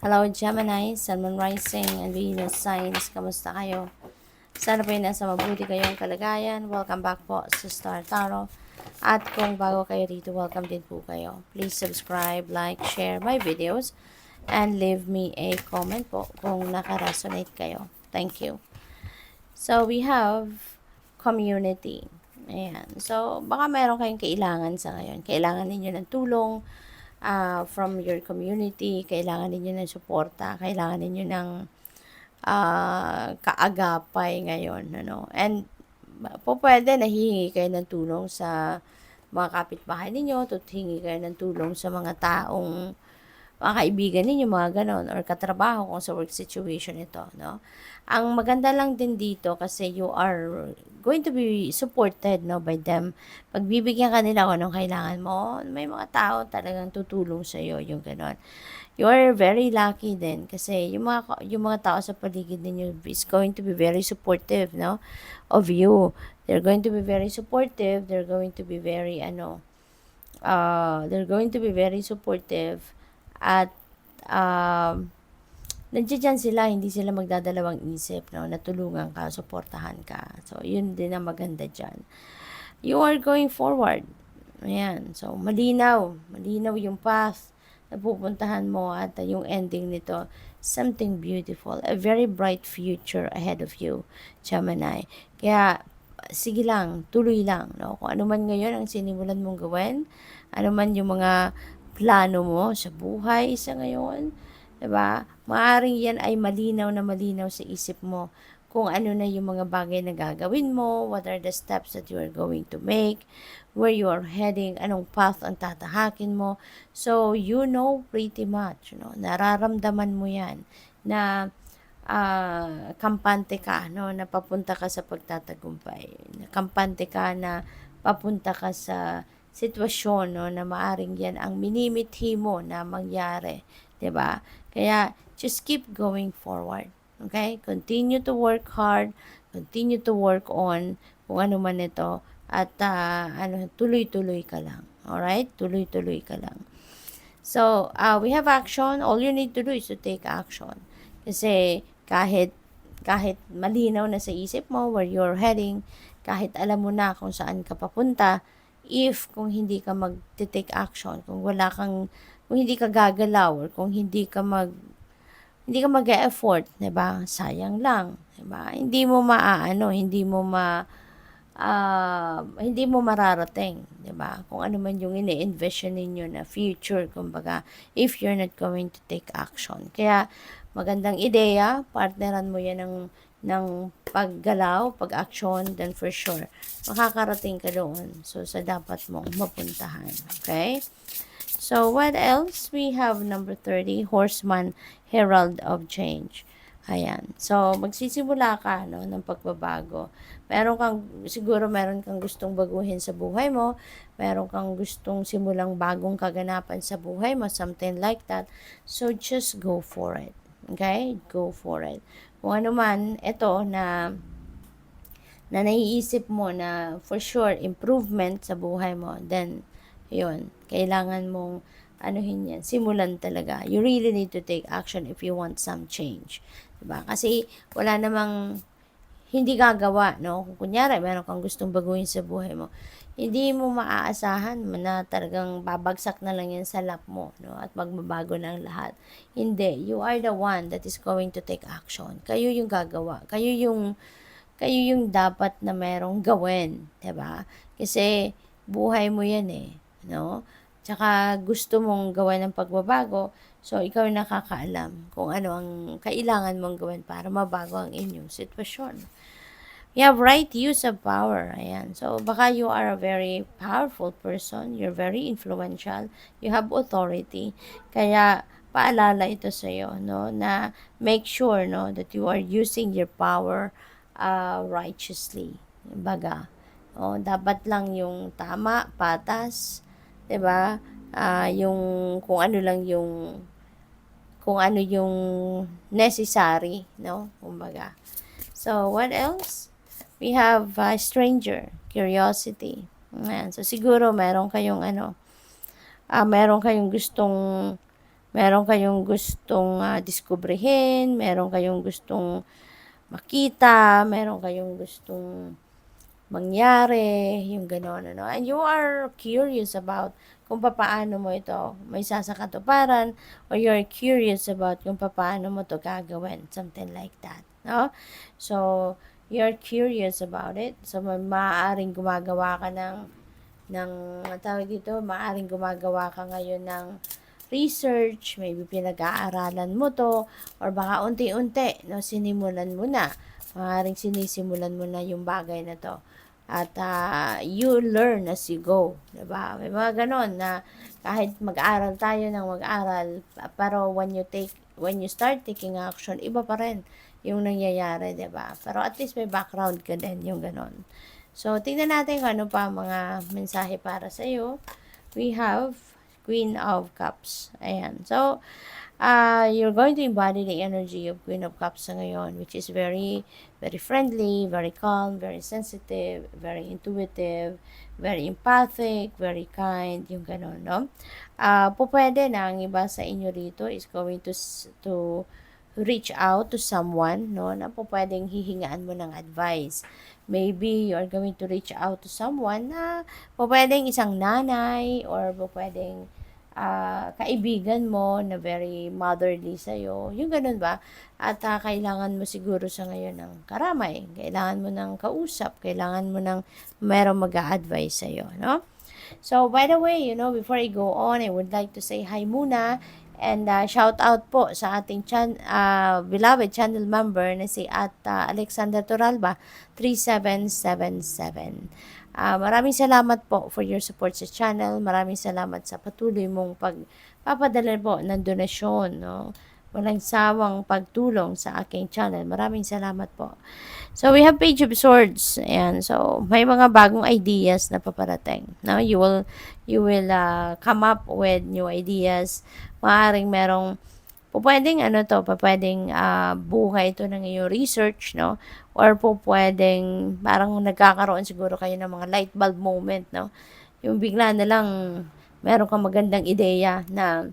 Hello, Gemini, Sun, Moon Rising, and Venus signs. Kamusta kayo? Sana po nasa mabuti kayong kalagayan. Welcome back po sa Star Tarot. At kung bago kayo rito, welcome din po kayo. Please subscribe, like, share my videos, and leave me a comment po kung naka-resonate kayo. Thank you. So, we have community. Ayan. So, baka meron kayong kailangan sa ngayon. Kailangan ninyo ng tulong from your community. Kailangan ninyo ng suporta. Kailangan ninyo ng kaagapay ngayon. Ano? And po pwede nahihingi kayo ng tulong sa mga kapitbahay ninyo. Hingi kayo ng tulong sa mga taong mga kaibigan ninyo, mga ganon, or katrabaho kung sa work situation ito, no? Ang maganda lang din dito kasi you are going to be supported, no, by them. Pagbibigyan ka nila kung anong kailangan mo, may mga tao talagang tutulong sa iyo, yung ganon. You are very lucky din kasi yung mga tao sa paligid ninyo is going to be very supportive, no, of you. They're going to be very supportive, they're going to be very supportive at nandiyan sila, hindi sila magdadalawang isip, no, natulungan ka, suportahan ka. So, yun din ang maganda dyan. You are going forward. Ayan. So, malinaw yung path na pupuntahan mo at yung ending nito, something beautiful, a very bright future ahead of you, Gemini. Kaya, sige lang, tuloy lang, no? Kung ano man ngayon ang sinimulan mong gawin, ano man yung mga plano mo sa buhay sa ngayon, 'di ba? Maaring 'yan ay malinaw na malinaw sa isip mo kung ano na yung mga bagay na gagawin mo, what are the steps that you are going to make, where you are heading, anong path ang tatahakin mo. So, you know pretty much, no? Nararamdaman mo 'yan na kampante ka, no, na papunta ka sa pagtatagumpay. Kampante ka na papunta ka sa sitwasyon, no, na maaring yan ang minimithi mo na mangyari, 'di ba? Kaya just keep going forward. Okay? Continue to work hard, continue to work on kung ano man ito at tuloy-tuloy ka lang. All right? Tuloy-tuloy ka lang. So, we have action. All you need to do is to take action. Kasi kahit malinaw na sa isip mo where you're heading, kahit alam mo na kung saan ka papunta, kung hindi ka mag-take action, kung hindi ka gagalaw, or kung hindi ka mag-e-effort, 'di ba? Sayang lang, 'di ba? Hindi mo mararating, 'di ba? Kung ano man yung ini-envision ninyo na future, kumbaga, if you're not going to take action. Kaya magandang ideya, partneran mo 'yan ng paggalaw, pag-action, then for sure makakarating ka doon. So sa dapat mong mapuntahan, okay? So, what else? We have number 30, Horseman, Herald of Change. Ayan. So, magsisimula ka, no, ng pagbabago. Meron kang gustong baguhin sa buhay mo. Meron kang gustong simulang bagong kaganapan sa buhay mo. Something like that. So, just go for it. Okay? Go for it. Kung ano man, ito na naiisip mo na for sure improvement sa buhay mo, then yun, kailangan mong anuhin yan, simulan talaga. You really need to take action if you want some change. Diba? Kasi wala namang hindi gagawa, no? Kung kunyari, meron kang gustong baguhin sa buhay mo, hindi mo maaasahan na talagang babagsak na lang yan sa lap mo, no? At magbabago ng lahat. Hindi. You are the one that is going to take action. Kayo yung gagawa. Kayo yung dapat na merong gawin, 'di ba? Kasi buhay mo 'yan eh, no? Tsaka gusto mong gawan ng pagbabago, so ikaw yung nakakaalam kung ano ang kailangan mong gawin para mabago ang inyong sitwasyon. You have right use of power. Ayan. So, baka you are a very powerful person. You're very influential. You have authority. Kaya, paalala ito sa iyo, no, na make sure, no, that you are using your power righteously. Baga, dapat lang yung tama, patas, 'di ba? Yung kung ano yung necessary, no? Kumbaga. So, what else? We have stranger, curiosity. Ayan. So, siguro meron kayong meron kayong gustong diskubrihin, meron kayong gustong makita, meron kayong gustong mangyari, yung gano'n, ano. And you are curious about kung papaano mo ito may sasakatuparan, or you're curious about kung papaano mo to gagawin, something like that, no? So, you're curious about it. So, maaaring gumagawa ka ng tawag dito, maaaring gumagawa ka ngayon ng research, maybe pinag-aaralan mo to, or baka unti-unti, no, sinimulan mo na. Maaaring sinisimulan mo na yung bagay na to. At you learn as you go, diba? May mga ganon na kahit mag-aral tayo ng mag-aral, pero when you start taking action, iba pa rin yung nangyayari, diba? Pero at least may background ka din, yung ganon. So, tingnan natin kung ano pa mga mensahe para sa iyo. We have Queen of Cups. Ayan. So, you're going to embody the energy of Queen of Cups sa ngayon, which is very, very friendly, very calm, very sensitive, very intuitive, very empathic, very kind, yung gano'n, no? Pwede na ang iba sa inyo rito is going to reach out to someone, no, na pwedeng hihingaan mo ng advice. Maybe you're going to reach out to someone na pwedeng isang nanay, or pwedeng kaibigan mo na very motherly sa'yo. Yung ganun ba? At kailangan mo siguro sa ngayon ng karamay. Kailangan mo ng kausap. Kailangan mo ng merong mag-a-advise sa'yo, no? So, by the way, before I go on, I would like to say hi muna and shout out po sa ating beloved channel member na si Alexander Toralba 3777. Maraming salamat po for your support sa channel. Maraming salamat sa patuloy mong pagpapadala po ng donasyon, no? Walang sawang pagtulong sa aking channel. Maraming salamat po. So, we have Page of Swords. Ayan. So, may mga bagong ideas na paparating. No? You will come up with new ideas. Maaaring merong pwedeng pwedeng buhay ito ng iyong research, no? Or pwedeng parang nagkakaroon siguro kayo ng mga light bulb moment, no? Yung bigla na lang meron kang magandang ideya na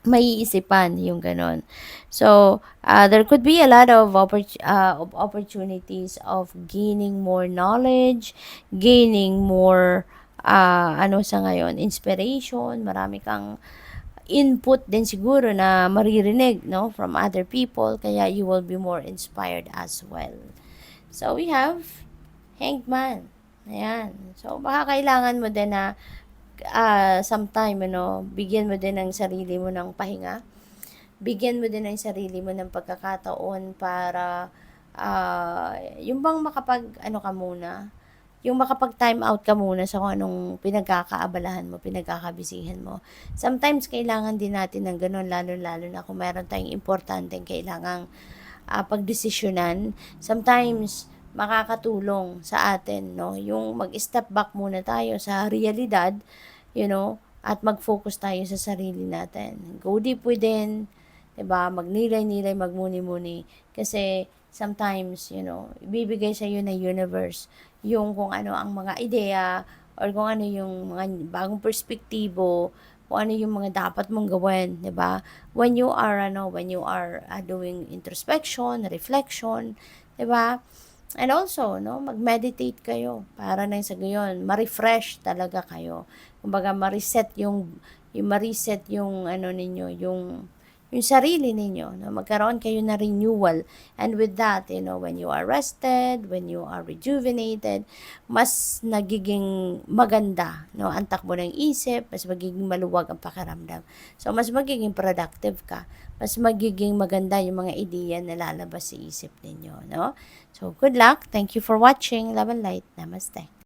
maiisipan, yung ganon. So, there could be a lot of opportunities of gaining more knowledge, gaining more, sa ngayon, inspiration, marami kang input din siguro na maririnig, no, from other people, kaya you will be more inspired as well. So, we have Hangman. Ayan. So, baka kailangan mo din na sometime, bigyan mo din ng sarili mo ng pahinga. Bigyan mo din ng sarili mo ng pagkakataon para yung bang ka muna, yung makapag-time out ka muna sa kung anong pinagkakaabalahan mo, pinagkakabisihan mo. Sometimes, kailangan din natin ng ganun, lalo-lalo na kung meron tayong importanteng kailangang pagdesisyonan. Sometimes, makakatulong sa atin, no? Yung mag-step back muna tayo sa realidad, at mag-focus tayo sa sarili natin. Go deep within, diba? Magnilay-nilay, magmuni-muni. Kasi, sometimes, ibibigay sa iyo ng universe yung kung ano ang mga ideya, or kung ano yung mga bagong perspektibo, kung ano yung mga dapat mong gawin, 'di ba? When you are doing introspection, reflection, 'di ba? And also, mag-meditate kayo para nang sa gayon ma-refresh talaga kayo. Kumbaga ma-reset yung ninyo, yung sarili ninyo, no? Magkaroon kayo na renewal. And with that, when you are rested, when you are rejuvenated, mas nagiging maganda, no, ang takbo ng isip, mas magiging maluwag ang pakiramdam. So, mas magiging productive ka, mas magiging maganda yung mga ideya na lalabas sa isip ninyo, no? So, good luck. Thank you for watching. Love and light. Namaste.